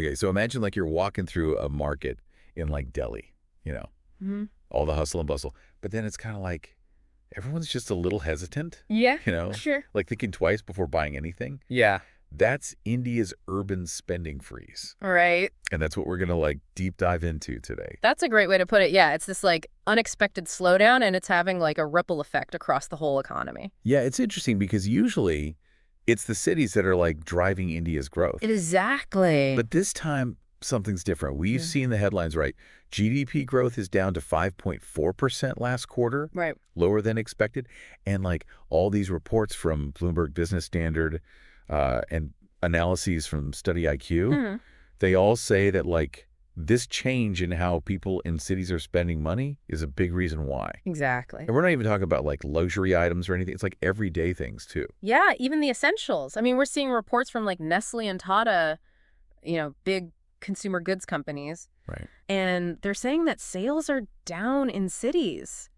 Okay, so imagine like you're walking through a market in like Delhi, you know, Hmm. all the hustle and bustle. But then it's kind of like everyone's just a little hesitant, Yeah, you know, sure. like thinking twice before buying anything. Yeah. That's India's urban spending freeze. All right. And that's what we're going to like deep dive into today. That's a great way to put it. Yeah, it's this like unexpected slowdown and it's having like a ripple effect across the whole economy. Yeah, it's interesting because usually it's the cities that are like driving India's growth. Exactly. But this time, something's different. We've seen the headlines, right? GDP growth is down to 5.4% last quarter, Right. lower than expected. And like all these reports from Bloomberg Business Standard and analyses from Study IQ, Hmm. they all say that like this change in how people in cities are spending money is a big reason why. Exactly. And we're not even talking about like luxury items or anything. It's like everyday things too. Yeah, even the essentials. I mean, we're seeing reports from like Nestle and Tata, big consumer goods companies, Right. and they're saying that sales are down in cities,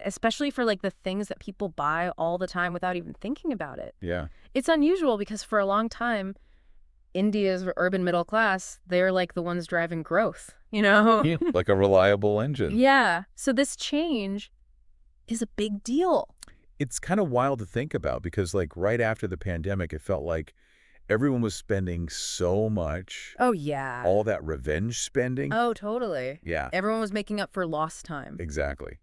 especially for like the things that people buy all the time without even thinking about it. Yeah. It's unusual because for a long time, India's urban middle class, they're like the ones driving growth, Yeah, like a reliable engine. Yeah. So this change is a big deal. It's kind of wild to think about because like right after the pandemic, it felt like everyone was spending so much, Oh, yeah. all that revenge spending. Oh, totally. Yeah, Everyone was making up for lost time. exactly.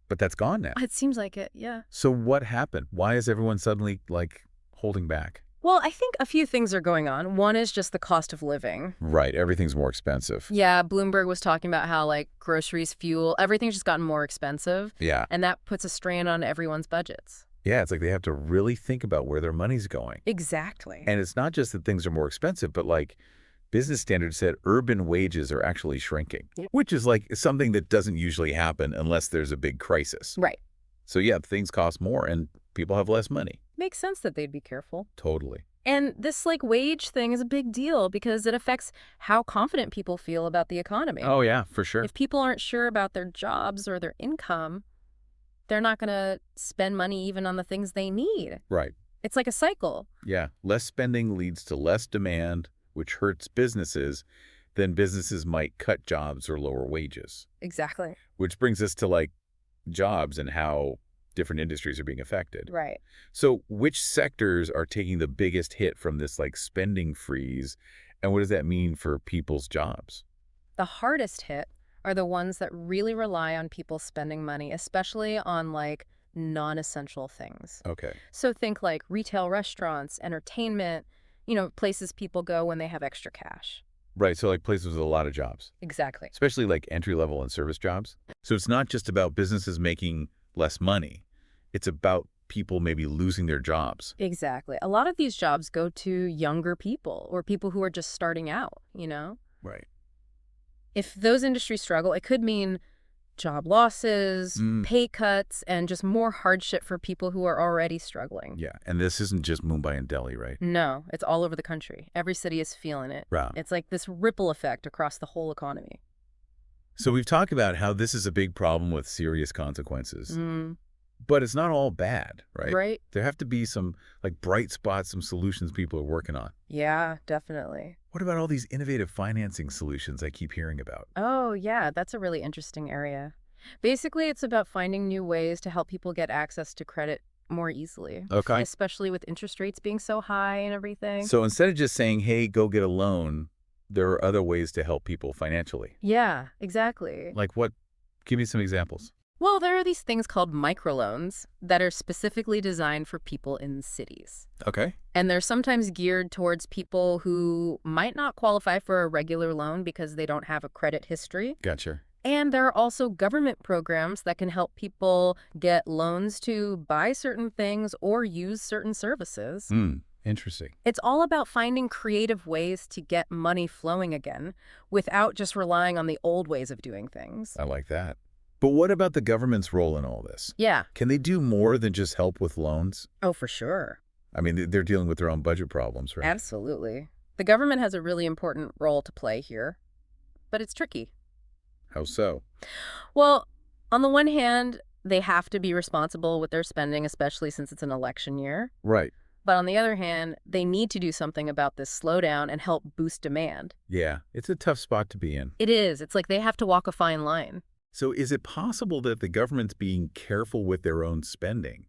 But that's gone now. It seems like it, yeah. So what happened? Why is everyone suddenly like holding back? Well, I think a few things are going on. One is just the cost of living. Right, everything's more expensive. Yeah, Bloomberg was talking about how like groceries, fuel, everything's just gotten more expensive. Yeah. And that puts a strain on everyone's budgets. Yeah, it's like they have to really think about where their money's going. Exactly. And it's not just that things are more expensive, but like Business Standard said urban wages are actually shrinking, which is like something that doesn't usually happen unless there's a big crisis. Right. So yeah, things cost more and people have less money. Makes sense that they'd be careful. Totally. And this like wage thing is a big deal because it affects how confident people feel about the economy. Oh yeah, for sure. If people aren't sure about their jobs or their income, they're not going to spend money even on the things they need. Right. It's like a cycle. Yeah. Less spending leads to less demand, which hurts businesses. Then businesses might cut jobs or lower wages. Exactly. Which brings us to like jobs and how different industries are being affected. Right. So which sectors are taking the biggest hit from this like spending freeze? And what does that mean for people's jobs? The hardest hit are the ones that really rely on people spending money, especially on like non-essential things. Okay. So think like retail restaurants, entertainment, places people go when they have extra cash. Right. So like places with a lot of jobs, Exactly. especially like entry-level and service jobs. So it's not just about businesses making less money. It's about people maybe losing their jobs. Exactly. A lot of these jobs go to younger people or people who are just starting out, Right. If those industries struggle, it could mean job losses, pay cuts, and just more hardship for people who are already struggling. Yeah. And this isn't just Mumbai and Delhi, right? No, it's all over the country. Every city is feeling it. Right. It's like this ripple effect across the whole economy. So we've talked about how this is a big problem with serious consequences. But it's not all bad, right? Right? There have to be some like bright spots, some solutions people are working on. Yeah, definitely. What about all these innovative financing solutions I keep hearing about? Oh, yeah, that's a really interesting area. Basically, it's about finding new ways to help people get access to credit more easily. Okay. Especially with interest rates being so high and everything. So instead of just saying, hey, go get a loan, there are other ways to help people financially. Yeah, exactly. Like what? Give me some examples. Well, there are these things called microloans that are specifically designed for people in cities. Okay. And they're sometimes geared towards people who might not qualify for a regular loan because they don't have a credit history. Gotcha. And there are also government programs that can help people get loans to buy certain things or use certain services. Interesting. It's all about finding creative ways to get money flowing again without just relying on the old ways of doing things. I like that. But what about the government's role in all this? Yeah. Can they do more than just help with loans? Oh, for sure. I mean, they're dealing with their own budget problems, right? Absolutely. The government has a really important role to play here, but it's tricky. How so? Well, on the one hand, they have to be responsible with their spending, especially since it's an election year. Right. But on the other hand, they need to do something about this slowdown and help boost demand. Yeah, it's a tough spot to be in. It is. It's like they have to walk a fine line. So is it possible that the government's being careful with their own spending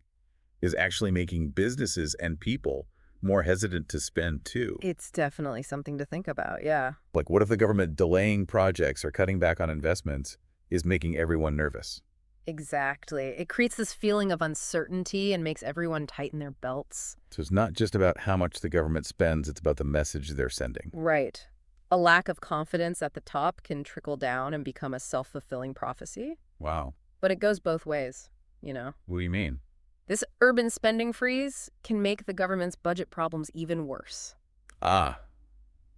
is actually making businesses and people more hesitant to spend too? It's definitely something to think about, yeah. Like, what if the government delaying projects or cutting back on investments is making everyone nervous? Exactly. It creates this feeling of uncertainty and makes everyone tighten their belts. So it's not just about how much the government spends, it's about the message they're sending. Right. A lack of confidence at the top can trickle down and become a self-fulfilling prophecy. Wow. But it goes both ways, you know. What do you mean? This urban spending freeze can make the government's budget problems even worse. Ah,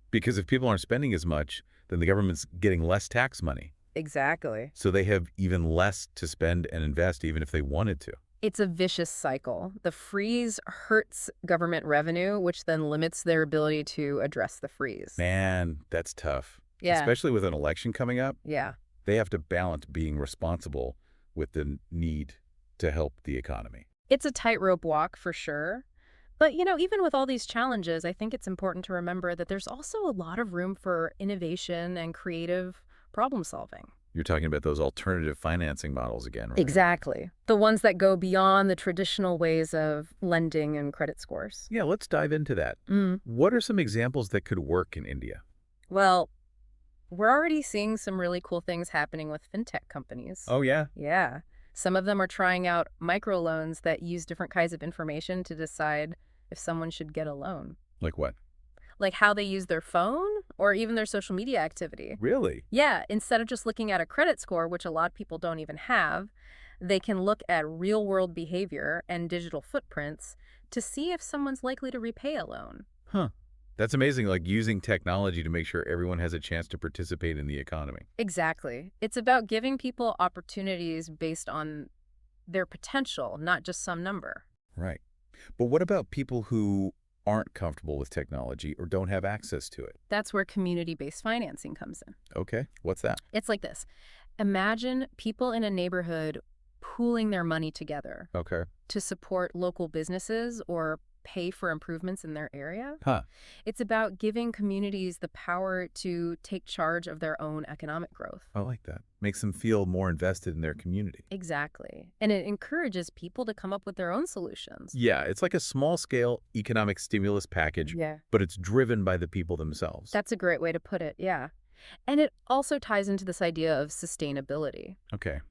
because if people aren't spending as much, then the government's getting less tax money. Exactly. So they have even less to spend and invest even if they wanted to. It's a vicious cycle. The freeze hurts government revenue, which then limits their ability to address the freeze. Man, that's tough. Yeah. Especially with an election coming up. Yeah. They have to balance being responsible with the need to help the economy. It's a tightrope walk for sure. But, you know, even with all these challenges, I think it's important to remember that there's also a lot of room for innovation and creative problem solving. You're talking about those alternative financing models again, right? Exactly. The ones that go beyond the traditional ways of lending and credit scores. Yeah, let's dive into that. What are some examples that could work in India? Well, we're already seeing some really cool things happening with fintech companies. Oh, yeah? Yeah. Some of them are trying out microloans that use different kinds of information to decide if someone should get a loan. Like what? Like how they use their phone or even their social media activity. Really? Yeah, instead of just looking at a credit score, which a lot of people don't even have, they can look at real-world behavior and digital footprints to see if someone's likely to repay a loan. Huh. That's amazing, like using technology to make sure everyone has a chance to participate in the economy. Exactly. It's about giving people opportunities based on their potential, not just some number. Right. But what about people who aren't comfortable with technology or don't have access to it? That's where community-based financing comes in. Okay, what's that? It's like this. Imagine people in a neighborhood pooling their money together Okay. to support local businesses or pay for improvements in their area. Huh. It's about giving communities the power to take charge of their own economic growth. I like that. Makes them feel more invested in their community. Exactly. And it encourages people to come up with their own solutions. Yeah, it's like a small-scale economic stimulus package, Yeah. but it's driven by the people themselves. That's a great way to put it, yeah. And it also ties into this idea of sustainability. Okay.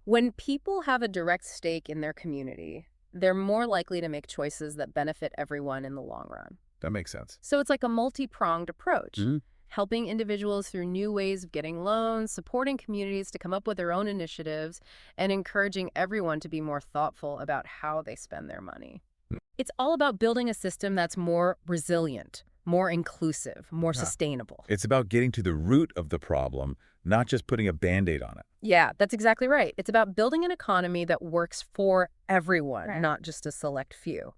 When people have a direct stake in their community, they're more likely to make choices that benefit everyone in the long run. That makes sense. So it's like a multi-pronged approach, Mhm. helping individuals through new ways of getting loans, supporting communities to come up with their own initiatives, and encouraging everyone to be more thoughtful about how they spend their money. It's all about building a system that's more resilient, more inclusive, more sustainable. It's about getting to the root of the problem, not just putting a Band-Aid on it. Yeah, that's exactly right. It's about building an economy that works for everyone, not just a select few.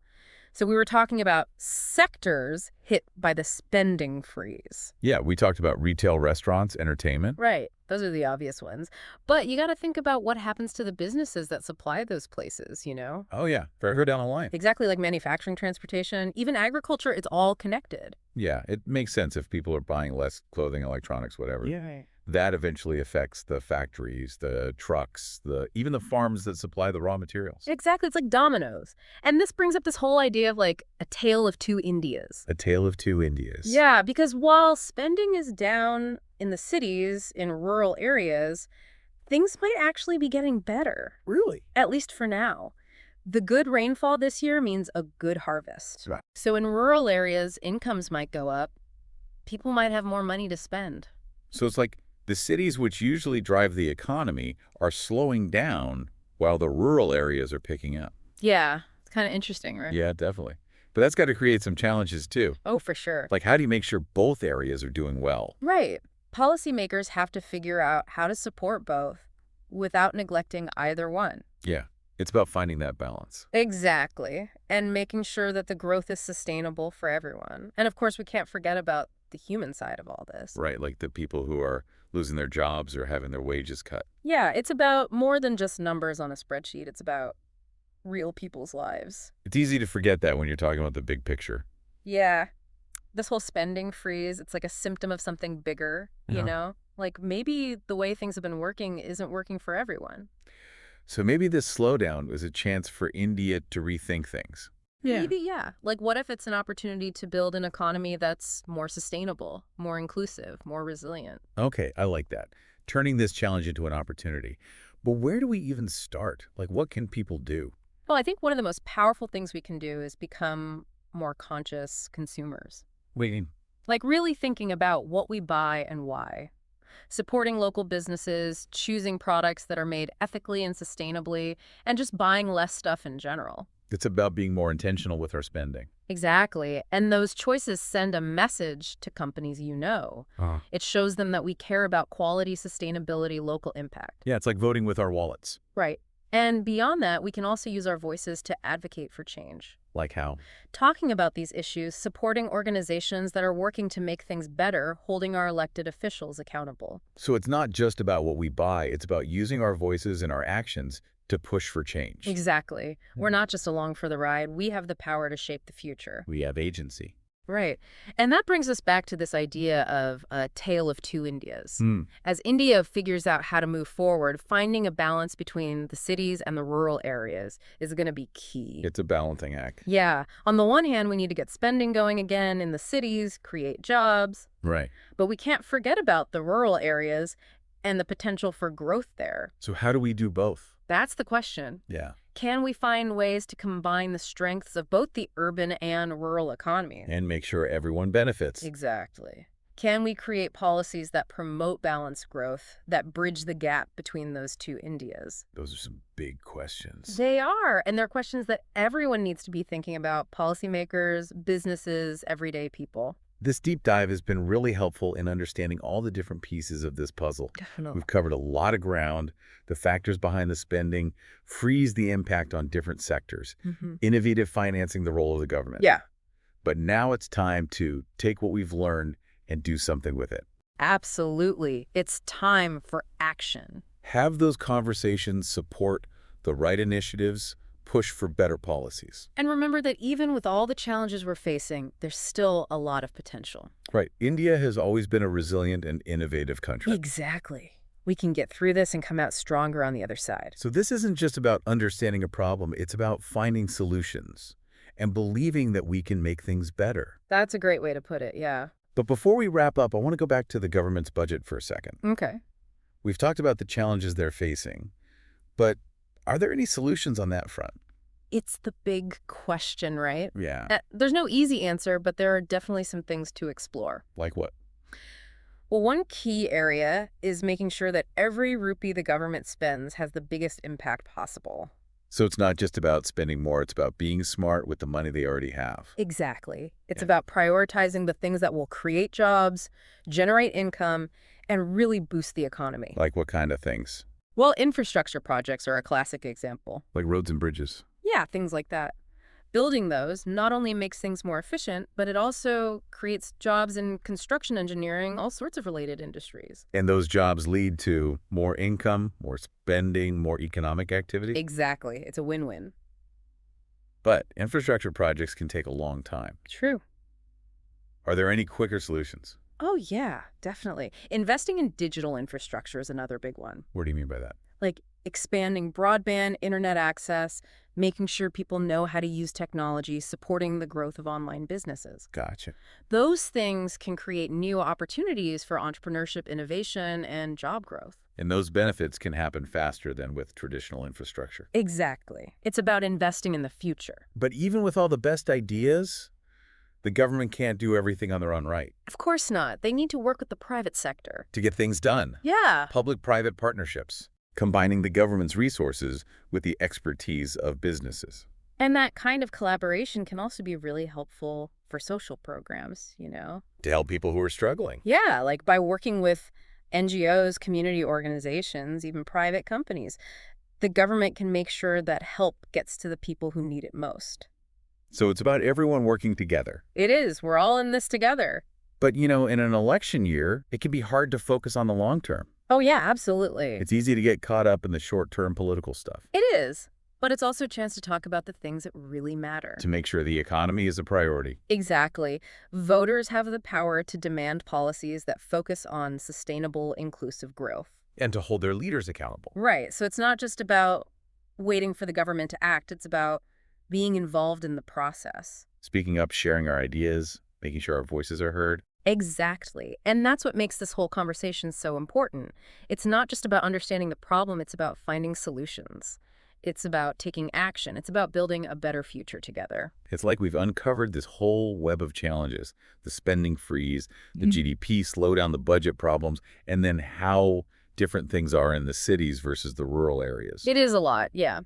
So we were talking about sectors hit by the spending freeze. Yeah, we talked about retail, restaurants, entertainment. Right. Those are the obvious ones. But you got to think about what happens to the businesses that supply those places, you know? Oh, yeah, further down the line. Exactly, like manufacturing, transportation, even agriculture, it's all connected. Yeah, it makes sense if people are buying less clothing, electronics, whatever. Right. That eventually affects the factories, the trucks, even the farms that supply the raw materials. Exactly, it's like dominoes. And this brings up this whole idea of like a tale of two Indias. A tale of two Indias. Yeah, because while spending is down in the cities, in rural areas, things might actually be getting better. Really? At least for now. The good rainfall this year means a good harvest. Right. So in rural areas, incomes might go up. People might have more money to spend. So it's like the cities which usually drive the economy are slowing down while the rural areas are picking up. Yeah, it's kind of interesting, right? Yeah, definitely. But that's got to create some challenges too. Oh, for sure. Like, how do you make sure both areas are doing well? Right. Policymakers have to figure out how to support both without neglecting either one. Yeah, it's about finding that balance. Exactly. And making sure that the growth is sustainable for everyone. And of course, we can't forget about the human side of all this. Right, like the people who are losing their jobs or having their wages cut. Yeah, it's about more than just numbers on a spreadsheet. It's about real people's lives. It's easy to forget that when you're talking about the big picture. Yeah, this whole spending freeze, it's like a symptom of something bigger, you Yeah. know? Like maybe the way things have been working isn't working for everyone. So maybe this slowdown was a chance for India to rethink things. Maybe, yeah. Like what if it's an opportunity to build an economy that's more sustainable, more inclusive, more resilient? Okay, I like that. Turning this challenge into an opportunity. But where do we even start? Like, what can people do? Well, I think one of the most powerful things we can do is become more conscious consumers. Wait, Like really thinking about what we buy and why. Supporting local businesses, choosing products that are made ethically and sustainably, and just buying less stuff in general. it's about being more intentional with our spending. Exactly. And those choices send a message to companies you know. It shows them that we care about quality, sustainability, local impact. Yeah, it's like voting with our wallets. Right. And beyond that, we can also use our voices to advocate for change. Like how? Talking about these issues, supporting organizations that are working to make things better, holding our elected officials accountable. So it's not just about what we buy, it's about using our voices and our actions to push for change. Exactly. We're not just along for the ride. We have the power to shape the future. We have agency. Right. And that brings us back to this idea of a tale of two Indias. Hmm. As India figures out how to move forward, finding a balance between the cities and the rural areas is going to be key. It's a balancing act. Yeah. On the one hand, we need to get spending going again in the cities, create jobs, Right. but we can't forget about the rural areas and the potential for growth there. So how do we do both? That's the question. Yeah. Can we find ways to combine the strengths of both the urban and rural economies? And make sure everyone benefits. Exactly. Can we create policies that promote balanced growth, that bridge the gap between those two Indias? Those are some big questions. They are, and they're questions that everyone needs to be thinking about: policymakers, businesses, everyday people. This deep dive has been really helpful in understanding all the different pieces of this puzzle. Definitely. We've covered a lot of ground, the factors behind the spending, freeze the impact on different sectors, innovative financing, the role of the government. Yeah, But now it's time to take what we've learned and do something with it. absolutely. It's time for action. Have those conversations, support the right initiatives, push for better policies. And remember that even with all the challenges we're facing, there's still a lot of potential. Right. India has always been a resilient and innovative country. Exactly. We can get through this and come out stronger on the other side. So this isn't just about understanding a problem, it's about finding solutions and believing that we can make things better. That's a great way to put it, yeah. But before we wrap up, I want to go back to the government's budget for a second. Okay. We've talked about the challenges they're facing, but are there any solutions on that front? It's the big question, right? Yeah. There's no easy answer, but there are definitely some things to explore. Like what? Well, one key area is making sure that every rupee the government spends has the biggest impact possible. So it's not just about spending more, it's about being smart with the money they already have. Exactly. It's Yeah. about prioritizing the things that will create jobs, generate income, and really boost the economy. Like what kind of things? Well, infrastructure projects are a classic example. Like roads and bridges. Yeah, things like that. Building those not only makes things more efficient, but it also creates jobs in construction engineering, all sorts of related industries. And those jobs lead to more income, more spending, more economic activity. Exactly. It's a win-win. But infrastructure projects can take a long time. True. Are there any quicker solutions? Oh, yeah, definitely. Investing in digital infrastructure is another big one. What do you mean by that? Like expanding broadband, internet access, making sure people know how to use technology, supporting the growth of online businesses. Gotcha. Those things can create new opportunities for entrepreneurship, innovation, and job growth. And those benefits can happen faster than with traditional infrastructure. Exactly. It's about investing in the future. But even with all the best ideas, the government can't do everything on their own right. Of course not. They need to work with the private sector. To get things done, Yeah. public-private partnerships, combining the government's resources with the expertise of businesses. And that kind of collaboration can also be really helpful for social programs, you know? To help people who are struggling. Yeah, like by working with NGOs, community organizations, even private companies, the government can make sure that help gets to the people who need it most. So it's about everyone working together. It is. We're all in this together. But, in an election year, it can be hard to focus on the long term. Oh, yeah, absolutely. It's easy to get caught up in the short-term political stuff. It is. But it's also a chance to talk about the things that really To matter. make sure the economy is a priority Exactly. Voters have the power to demand policies that focus on sustainable, inclusive growth. and to hold their leaders accountable. Right. So it's not just about waiting for the government to act, it's about being involved in the process. Speaking up, sharing our ideas, making sure our voices are heard. Exactly. And that's what makes this whole conversation so important. It's not just about understanding the problem, it's about finding solutions. It's about taking action. It's about building a better future together. It's like we've uncovered this whole web of challenges, the spending freeze, the GDP slowdown, the budget problems, and then how different things are in the cities versus the rural areas. It is a lot, yeah.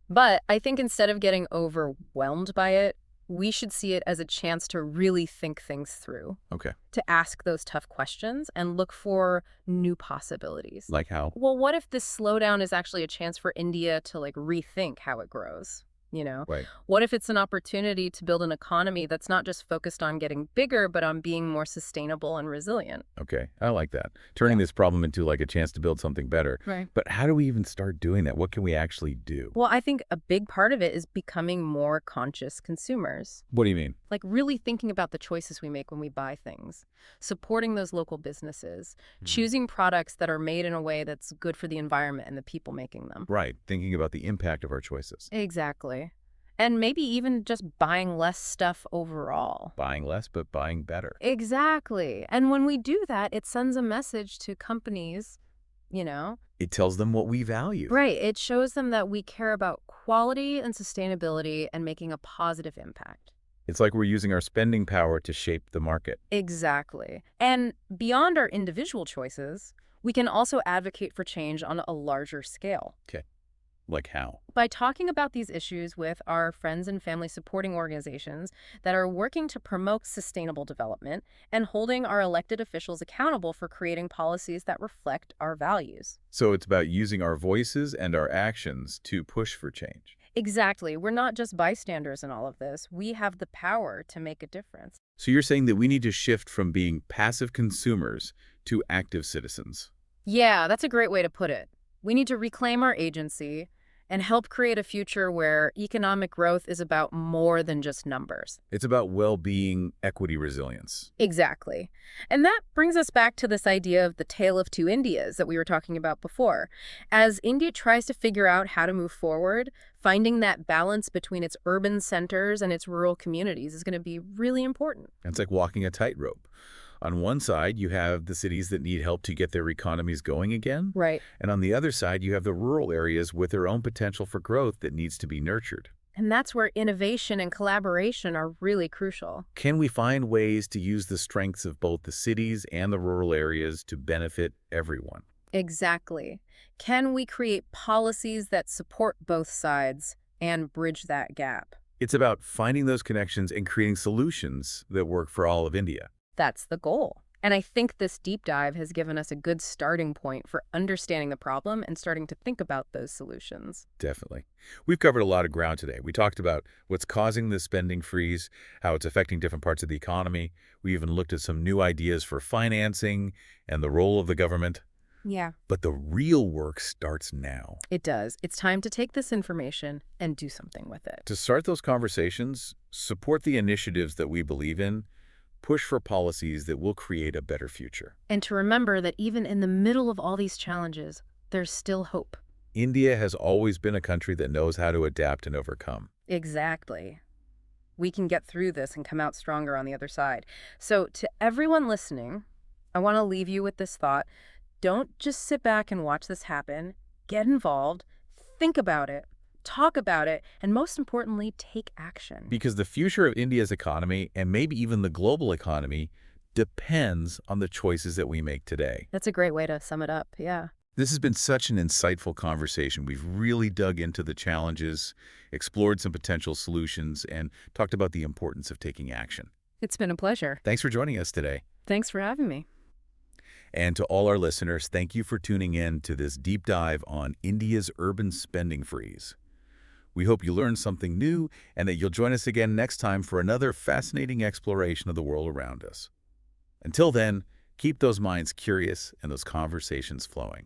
But I think instead of getting overwhelmed by it, we should see it as a chance to really think things through, Okay. to ask those tough questions and look for new possibilities. Like how? Well, what if this slowdown is actually a chance for India to rethink how it grows? You know, Right. what if it's an opportunity to build an economy that's not just focused on getting bigger, but on being more sustainable and resilient? Okay. I like that. Turning this problem into like a chance to build something better. Right. But how do we even start doing that? What can we actually do? Well, I think a big part of it is becoming more conscious consumers. What do you mean? Like really thinking about the choices we make when we buy things, supporting those local businesses, choosing products that are made in a way that's good for the environment and the people making them. Right. Thinking about the impact of our choices. Exactly. And maybe even just buying less stuff overall. Buying less, but buying better. Exactly. And when we do that, it sends a message to companies, you know? It tells them what we value. Right. It shows them that we care about quality and sustainability and making a positive impact. It's like we're using our spending power to shape the market. Exactly. And beyond our individual choices, we can also advocate for change on a larger scale. Okay. Like how? By talking about these issues with our friends and family supporting organizations that are working to promote sustainable development and holding our elected officials accountable for creating policies that reflect our values. So it's about using our voices and our actions to push for change. Exactly. We're not just bystanders in all of this. We have the power to make a difference. So you're saying that we need to shift from being passive consumers to active citizens. Yeah, that's a great way to put it. We need to reclaim our agency and help create a future where economic growth is about more than just numbers. It's about well-being, equity, resilience. Exactly. And that brings us back to this idea of the tale of two Indias that we were talking about before. As India tries to figure out how to move forward, finding that balance between its urban centers and its rural communities is going to be really important. It's like walking a tightrope. On one side, you have the cities that need help to get their economies going again. Right. And on the other side, you have the rural areas with their own potential for growth that needs to be nurtured. And that's where innovation and collaboration are really crucial. Can we find ways to use the strengths of both the cities and the rural areas to benefit everyone? Exactly. Can we create policies that support both sides and bridge that gap? It's about finding those connections and creating solutions that work for all of India. That's the goal. And I think this deep dive has given us a good starting point for understanding the problem and starting to think about those solutions. Definitely. We've covered a lot of ground today. We talked about what's causing the spending freeze, how it's affecting different parts of the economy. We even looked at some new ideas for financing and the role of the government. Yeah. But the real work starts now. It does. It's time to take this information and do something with it. To start those conversations, support the initiatives that we believe in, push for policies that will create a better future. And to remember that even in the middle of all these challenges, there's still hope. India has always been a country that knows how to adapt and overcome. Exactly. We can get through this and come out stronger on the other side. So to everyone listening, I want to leave you with this thought. Don't just sit back and watch this happen. Get involved, think about it, talk about it, and most importantly, take action. Because the future of India's economy, and maybe even the global economy, depends on the choices that we make today. That's a great way to sum it up, yeah. This has been such an insightful conversation. We've really dug into the challenges, explored some potential solutions, and talked about the importance of taking action. It's been a pleasure. Thanks for joining us today. Thanks for having me. And to all our listeners, thank you for tuning in to this deep dive on India's urban spending freeze. We hope you learned something new and that you'll join us again next time for another fascinating exploration of the world around us. Until then, keep those minds curious and those conversations flowing.